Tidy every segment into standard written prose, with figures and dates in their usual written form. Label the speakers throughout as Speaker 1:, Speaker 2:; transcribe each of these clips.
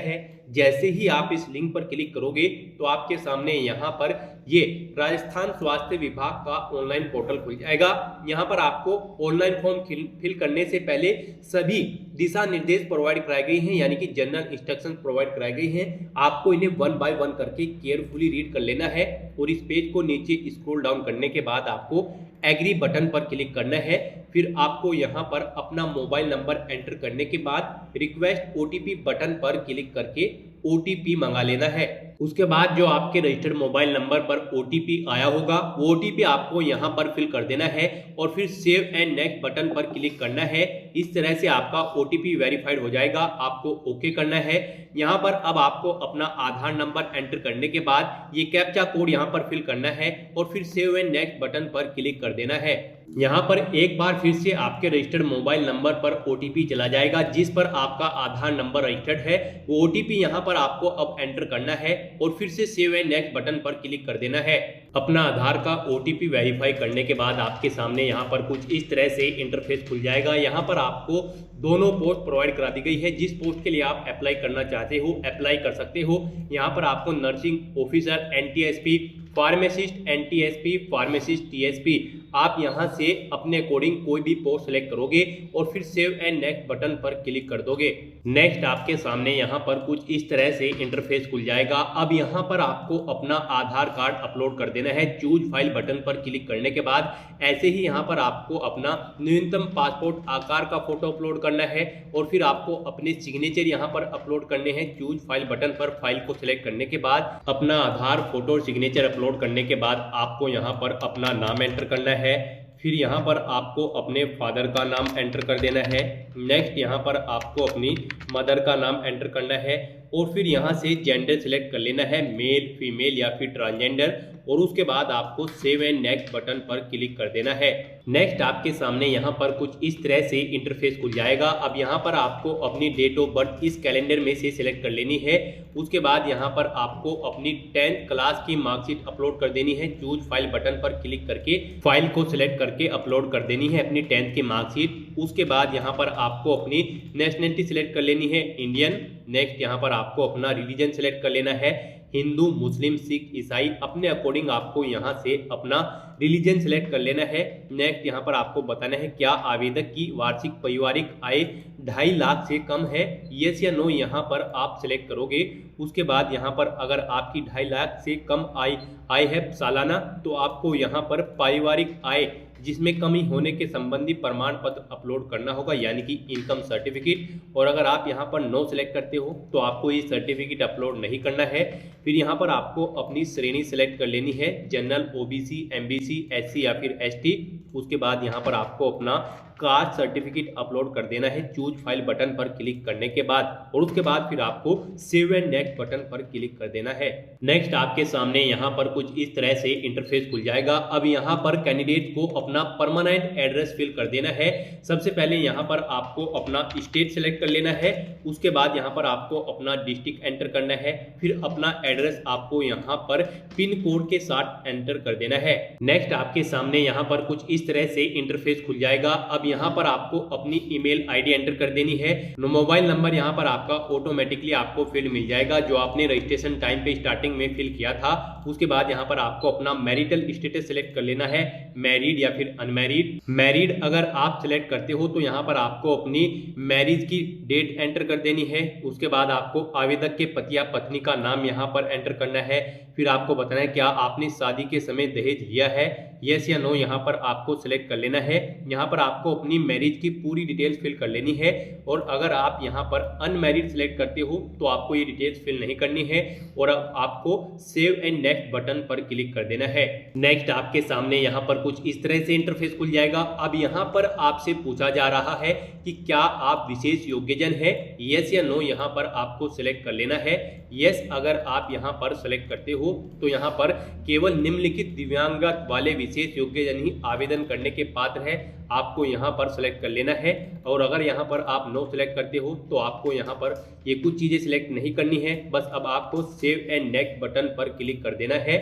Speaker 1: है। जैसे ही आप इस लिंक पर क्लिक करोगे तो आपके सामने यहाँ पर ये राजस्थान स्वास्थ्य विभाग का ऑनलाइन पोर्टल खुल जाएगा। यहाँ पर आपको ऑनलाइन फॉर्म फिल करने से पहले सभी दिशा निर्देश प्रोवाइड कराए गए हैं, यानी कि जनरल इंस्ट्रक्शन प्रोवाइड कराए गए हैं। आपको इन्हें वन बाय वन करके केयरफुली रीड कर लेना है और इस पेज को नीचे स्क्रॉल डाउन करने के बाद आपको एग्री बटन पर क्लिक करना है। फिर आपको यहाँ पर अपना मोबाइल नंबर एंटर करने के बाद रिक्वेस्ट ओटीपी बटन पर क्लिक करके ओटीपी मंगा लेना है। उसके बाद जो आपके रजिस्टर्ड मोबाइल नंबर पर ओटीपी आया होगा वो ओटीपी आपको यहाँ पर फिल कर देना है और फिर सेव एंड नेक्स्ट बटन पर क्लिक करना है। इस तरह से आपका ओटीपी वेरीफाइड हो जाएगा, आपको ओके करना है। यहाँ पर अब आपको अपना आधार नंबर एंटर करने के बाद ये कैप्चा कोड यहाँ पर फिल करना है और फिर सेव एंड नेक्स्ट बटन पर क्लिक कर देना है। यहाँ पर एक बार फिर से आपके रजिस्टर्ड मोबाइल नंबर पर ओटीपी चला जाएगा जिस पर आपका आधार नंबर रजिस्टर्ड है। वो ओटीपी यहाँ पर आपको अब एंटर करना है और फिर से सेव एंड नेक्स्ट बटन पर क्लिक कर देना है। अपना आधार का ओटीपी वेरीफाई करने के बाद आपके सामने यहाँ पर कुछ इस तरह से इंटरफेस खुल जाएगा। यहाँ पर आपको दोनों पोस्ट प्रोवाइड करा दी गई है। जिस पोस्ट के लिए आप अप्लाई करना चाहते हो अप्लाई कर सकते हो। यहाँ पर आपको nursing officer, NTSP, pharmacist, NTSP, pharmacist, TSP, आप यहां से अपने अकॉर्डिंग कोई भी पोस्ट सेलेक्ट करोगे और फिर सेव एंड नेक्स्ट बटन पर क्लिक कर दोगे। नेक्स्ट आपके सामने यहां पर कुछ इस तरह से इंटरफेस खुल जाएगा। अब यहां पर आपको अपना आधार कार्ड अपलोड कर देना है। चूज फाइल बटन पर क्लिक करने के बाद ऐसे ही यहां पर आपको अपना न्यूनतम पासपोर्ट आकार का फोटो अपलोड करना है और फिर आपको अपने सिग्नेचर यहां पर अपलोड करने हैं। चूज फाइल बटन पर फाइल को सिलेक्ट करने के बाद अपना आधार, फोटो और सिग्नेचर अपलोड करने के बाद आपको यहां पर अपना नाम एंटर करना है। फिर यहाँ पर आपको अपने फादर का नाम एंटर कर देना है। नेक्स्ट यहाँ पर आपको अपनी मदर का नाम एंटर करना है और फिर यहाँ से जेंडर सिलेक्ट कर लेना है, मेल, फीमेल या फिर ट्रांसजेंडर, और उसके बाद आपको सेव एंड नेक्स्ट बटन पर क्लिक कर देना है। नेक्स्ट आपके सामने यहाँ पर कुछ इस तरह से इंटरफेस खुल जाएगा। अब यहाँ पर आपको अपनी डेट ऑफ बर्थ इस कैलेंडर में से सिलेक्ट कर लेनी है। उसके बाद यहाँ पर आपको अपनी 10th क्लास की मार्कशीट अपलोड कर देनी है। चूज फाइल बटन पर क्लिक करके फाइल को सिलेक्ट करके अपलोड कर देनी है अपनी 10th की मार्कशीट। उसके बाद यहाँ पर आपको अपनी नेशनलिटी सिलेक्ट कर लेनी है, इंडियन। नेक्स्ट यहाँ पर आपको अपना रिलीजन सिलेक्ट कर लेना है, हिंदू, मुस्लिम, सिख, ईसाई, अपने अकॉर्डिंग आपको यहाँ से अपना रिलीजन सिलेक्ट कर लेना है। नेक्स्ट यहाँ पर आपको बताना है क्या आवेदक की वार्षिक पारिवारिक आय 2.5 लाख से कम है, यस या नो यहाँ पर आप सिलेक्ट करोगे। उसके बाद यहाँ पर अगर आपकी 2.5 लाख से कम आय है सालाना तो आपको यहाँ पर पारिवारिक आय जिसमें कमी होने के संबंधी प्रमाण पत्र अपलोड करना होगा, यानी कि इनकम सर्टिफिकेट। और अगर आप यहाँ पर नो सिलेक्ट करते हो तो आपको ये सर्टिफिकेट अपलोड नहीं करना है। फिर यहाँ पर आपको अपनी श्रेणी सिलेक्ट कर लेनी है, जनरल, ओबीसी, एमबीसी, एससी या फिर एसटी। उसके बाद यहाँ पर आपको अपना कास्ट सर्टिफिकेट अपलोड कर देना है चूज फाइल बटन पर क्लिक करने के बाद, और उसके बाद फिर आपको सेव एंड नेक्स्ट बटन पर क्लिक कर देना है। नेक्स्ट आपके सामने यहाँ पर कुछ इस तरह से इंटरफेस खुल जाएगा। अब यहाँ पर कैंडिडेट को अपना परमानेंट एड्रेस फिल कर देना है। सबसे पहले यहाँ पर आपको अपना स्टेट सेलेक्ट कर लेना है। उसके बाद यहाँ पर आपको अपना डिस्ट्रिक्ट एंटर करना है। फिर अपना एड्रेस आपको यहाँ पर पिन कोड के साथ एंटर कर देना है। नेक्स्ट आपके सामने यहाँ पर कुछ इस तरह से इंटरफेस खुल जाएगा। अब यहाँ पर आपको अपनी ईमेल आईडी एंटर कर देनी है। मोबाइल नंबर यहाँ पर आपका ऑटोमेटिकली आपको फिल मिल जाएगा जो आपने रजिस्ट्रेशन टाइम पे स्टार्टिंग में फिल किया था। उसके बाद यहाँ पर आपको अपना मैरिटल स्टेटस सिलेक्ट कर लेना है, मैरिड या फिर अनमैरिड। मैरिड अगर आप सिलेक्ट करते हो तो यहाँ पर आपको अपनी मैरिज की डेट एंटर कर देनी है। उसके बाद आपको आवेदक के पति या पत्नी का नाम यहाँ पर एंटर करना है। फिर आपको बताना है क्या आपने शादी के समय दहेज लिया है, यस या नो यहाँ पर आपको सिलेक्ट कर लेना है। यहाँ पर आपको अपनी मैरिज की पूरी डिटेल्स फिल कर लेनी है, और अगर आप यहाँ पर अनमैरिड सिलेक्ट करते हो तो आपको ये डिटेल्स फिल नहीं करनी है और अब आपको सेव एंड नेक्स्ट बटन पर क्लिक कर देना है। नेक्स्ट आपके सामने यहाँ पर कुछ इस तरह से इंटरफेस खुल जाएगा। अब यहाँ पर आपसे पूछा जा रहा है कि क्या आप विशेष योग्यजन है, यस या नो यहाँ पर आपको सिलेक्ट कर लेना है। यस अगर आप यहाँ पर सिलेक्ट करते हो तो यहाँ पर केवल निम्नलिखित दिव्यांगता वाले विशेष योग्यजन ही आवेदन करने के पात्र है, आपको यहाँ पर सिलेक्ट कर लेना है। और अगर यहाँ पर आप नो सिलेक्ट करते हो तो आपको यहाँ पर ये कुछ चीज़ें सिलेक्ट नहीं करनी है, बस अब आपको सेव एंड नेक्स्ट बटन पर क्लिक कर देना है।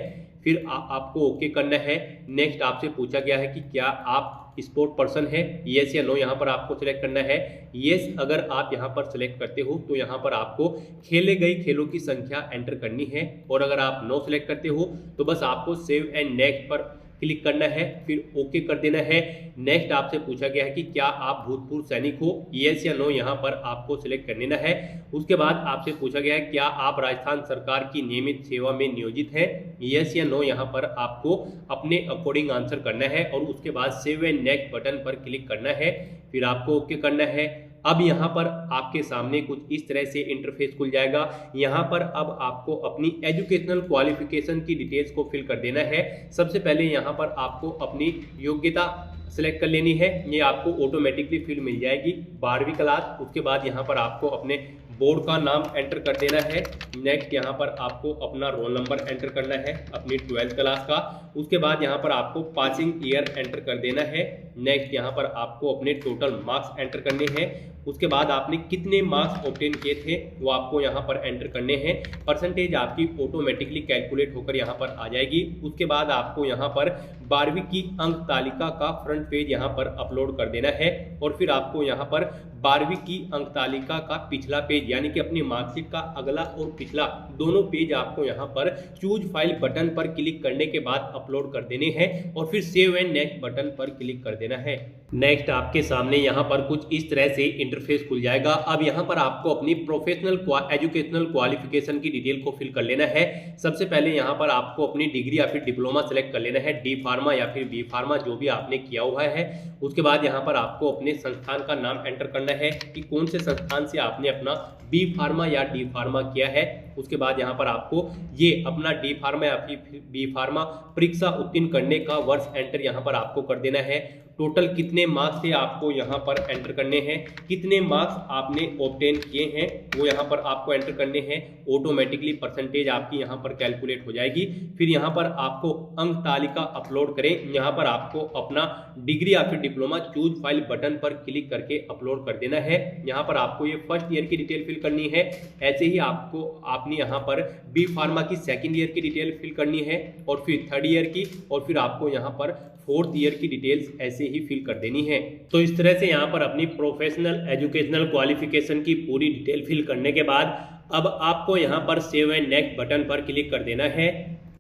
Speaker 1: फिर आपको ओके करना है। नेक्स्ट आपसे पूछा गया है कि क्या आप स्पोर्ट पर्सन है, येस या नो, यहाँ पर आपको सिलेक्ट करना है। येस अगर आप यहाँ पर सिलेक्ट करते हो तो यहाँ पर आपको खेले गए खेलों की संख्या एंटर करनी है, और अगर आप नो सिलेक्ट करते हो तो बस आपको सेव एंड नेक्स्ट पर क्लिक करना है, फिर ओके कर देना है। नेक्स्ट आपसे पूछा गया है कि क्या आप भूतपूर्व सैनिक हो, येस या नो, यहाँ पर आपको सिलेक्ट कर लेना है। उसके बाद आपसे पूछा गया है क्या आप राजस्थान सरकार की नियमित सेवा में नियोजित है, येस या नो, यहाँ पर आपको अपने अकॉर्डिंग आंसर करना है, और उसके बाद सेव एंड नेक्स्ट बटन पर क्लिक करना है, फिर आपको ओके करना है। अब यहाँ पर आपके सामने कुछ इस तरह से इंटरफेस खुल जाएगा। यहाँ पर अब आपको अपनी एजुकेशनल क्वालिफिकेशन की डिटेल्स को फिल कर देना है। सबसे पहले यहाँ पर आपको अपनी योग्यता सिलेक्ट कर लेनी है, ये आपको ऑटोमेटिकली फिल मिल जाएगी, 12वीं क्लास। उसके बाद यहाँ पर आपको अपने बोर्ड का नाम एंटर कर देना है। नेक्स्ट यहाँ पर आपको अपना रोल नंबर एंटर करना है अपनी 12th क्लास का। उसके बाद यहाँ पर आपको पासिंग ईयर एंटर कर देना है। नेक्स्ट यहाँ पर आपको अपने टोटल मार्क्स एंटर करने हैं। उसके बाद आपने कितने मार्क्स ऑब्टेन किए थे वो आपको यहाँ पर एंटर करने हैं। परसेंटेज आपकी ऑटोमेटिकली कैलकुलेट होकर यहाँ पर आ जाएगी। उसके बाद आपको यहाँ पर 12वीं की अंक तालिका का फ्रंट पेज यहाँ पर अपलोड कर देना है, और फिर आपको यहाँ पर 12वीं की अंक तालिका का पिछला पेज यानी कि अपनी मार्कशीट का अगला और पिछला दोनों पेज आपको यहाँ पर चूज फाइल बटन पर क्लिक करने के बाद अपलोड कर देने हैं, और फिर सेव एंड नेक्स्ट बटन पर क्लिक कर देना है। नेक्स्ट आपके सामने यहाँ पर कुछ इस तरह से इंटरफेस खुल जाएगा। अब यहाँ पर आपको अपनी प्रोफेशनल एजुकेशनल क्वालिफिकेशन की डिटेल को फिल कर लेना है। सबसे पहले यहाँ पर आपको अपनी डिग्री या फिर डिप्लोमा सेलेक्ट कर लेना है, डी फार्मा या फिर बी फार्मा जो भी आपने किया हुआ है। उसके बाद यहाँ पर आपको अपने संस्थान का नाम एंटर करना है कि कौन से संस्थान से आपने अपना बी फार्मा या डी फार्मा किया है। उसके बाद यहाँ पर आपको ये अपना डी फार्मा या फिर बी फार्मा परीक्षा उत्तीर्ण करने का वर्ष एंटर यहाँ पर आपको कर देना है। टोटल कितने मार्क्स थे आपको यहाँ पर एंटर करने हैं, कितने मार्क्स आपने ऑब्टेन किए हैं वो यहाँ पर आपको एंटर करने हैं। ऑटोमेटिकली परसेंटेज आपकी यहाँ पर कैलकुलेट हो जाएगी। फिर यहाँ पर आपको अंक तालिका अपलोड करें, यहाँ पर आपको अपना डिग्री या फिर डिप्लोमा चूज फाइल बटन पर क्लिक करके अपलोड कर देना है। यहाँ पर आपको ये फर्स्ट ईयर की डिटेल फिल करनी है। ऐसे ही आपने यहाँ पर बी फार्मा की सेकेंड ईयर की डिटेल फिल करनी है, और फिर थर्ड ईयर की, और फिर आपको यहाँ पर फोर्थ ईयर की डिटेल्स ऐसे ही फिल कर देनी है। तो इस तरह से यहाँ पर अपनी प्रोफेशनल एजुकेशनल क्वालिफिकेशन की पूरी डिटेल फिल करने के बाद अब आपको यहाँ पर सेव एंड नेक्स्ट बटन पर क्लिक कर देना है।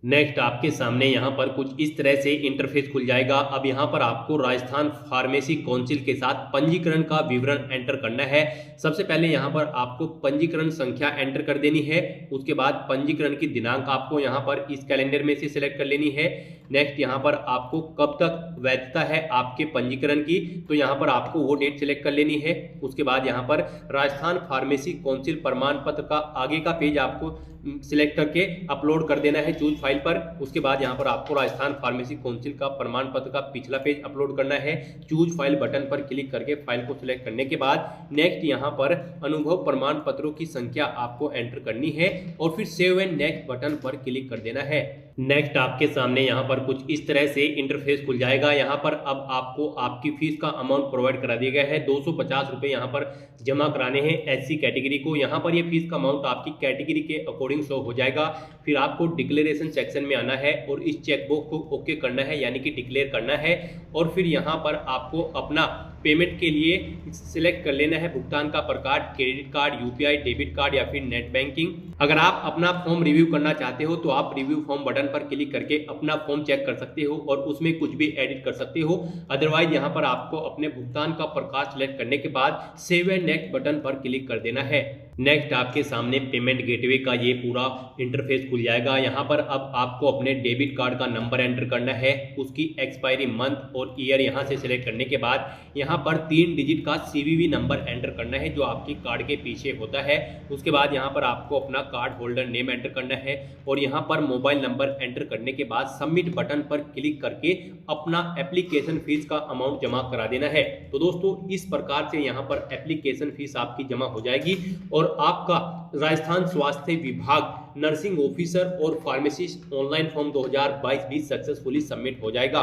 Speaker 1: नेक्स्ट आपके सामने यहाँ पर कुछ इस तरह से इंटरफेस खुल जाएगा। अब यहाँ पर आपको राजस्थान फार्मेसी काउंसिल के साथ पंजीकरण का विवरण एंटर करना है। सबसे पहले यहाँ पर आपको पंजीकरण संख्या एंटर कर देनी है। उसके बाद पंजीकरण की दिनांक आपको यहाँ पर इस कैलेंडर में से सिलेक्ट कर लेनी है। नेक्स्ट यहाँ पर आपको कब तक वैधता है आपके पंजीकरण की, तो यहाँ पर आपको वो डेट सिलेक्ट कर लेनी है। उसके बाद यहाँ पर राजस्थान फार्मेसी काउंसिल प्रमाण पत्र का आगे का पेज आपको सिलेक्ट करके अपलोड कर देना है चूज फाइल पर। उसके बाद यहाँ पर आपको राजस्थान फार्मेसी काउंसिल का प्रमाण पत्र का पिछला पेज अपलोड करना है। चूज फाइल बटन पर क्लिक करके फाइल को सिलेक्ट करने के बाद नेक्स्ट यहाँ पर अनुभव प्रमाण पत्रों की संख्या आपको एंटर करनी है, और फिर सेव एंड नेक्स्ट बटन पर क्लिक कर देना है। नेक्स्ट आपके सामने यहाँ पर कुछ इस तरह से इंटरफेस खुल जाएगा। यहाँ पर अब आपको आपकी फीस का अमाउंट प्रोवाइड करा दिया गया है। 250 रुपये यहाँ पर जमा कराने हैं एससी कैटेगरी को। यहाँ पर ये फीस का अमाउंट आपकी कैटेगरी के अकॉर्डिंग शो हो जाएगा। फिर आपको डिक्लेरेशन सेक्शन में आना है और इस चेकबॉक्स को ओके करना है, यानी कि डिक्लेयर करना है। और फिर यहाँ पर आपको अपना पेमेंट के लिए सिलेक्ट कर लेना है भुगतान का प्रकार, credit card, UPI, debit card या फिर नेट बैंकिंग। अगर आप अपना फॉर्म रिव्यू करना चाहते हो तो आप रिव्यू फॉर्म बटन पर क्लिक करके अपना फॉर्म चेक कर सकते हो और उसमें कुछ भी एडिट कर सकते हो। अदरवाइज यहाँ पर आपको अपने भुगतान का प्रकार सिलेक्ट करने के बाद सेव एंड नेक्स्ट बटन पर क्लिक कर देना है। नेक्स्ट आपके सामने पेमेंट गेटवे का ये पूरा इंटरफेस खुल जाएगा। यहाँ पर अब आपको अपने डेबिट कार्ड का नंबर एंटर करना है, उसकी एक्सपायरी मंथ और ईयर यहाँ से सिलेक्ट करने के बाद यहाँ पर 3 डिजिट का CVV नंबर एंटर करना है जो आपके कार्ड के पीछे होता है। उसके बाद यहाँ पर आपको अपना कार्ड होल्डर नेम एंटर करना है और यहाँ पर मोबाइल नंबर एंटर करने के बाद सबमिट बटन पर क्लिक करके अपना एप्लीकेशन फीस का अमाउंट जमा करा देना है। तो दोस्तों इस प्रकार से यहाँ पर एप्लीकेशन फीस आपकी जमा हो जाएगी और आपका राजस्थान स्वास्थ्य विभाग नर्सिंग ऑफिसर और फार्मासिस्ट ऑनलाइन फॉर्म 2022 भी सक्सेसफुली सबमिट हो जाएगा।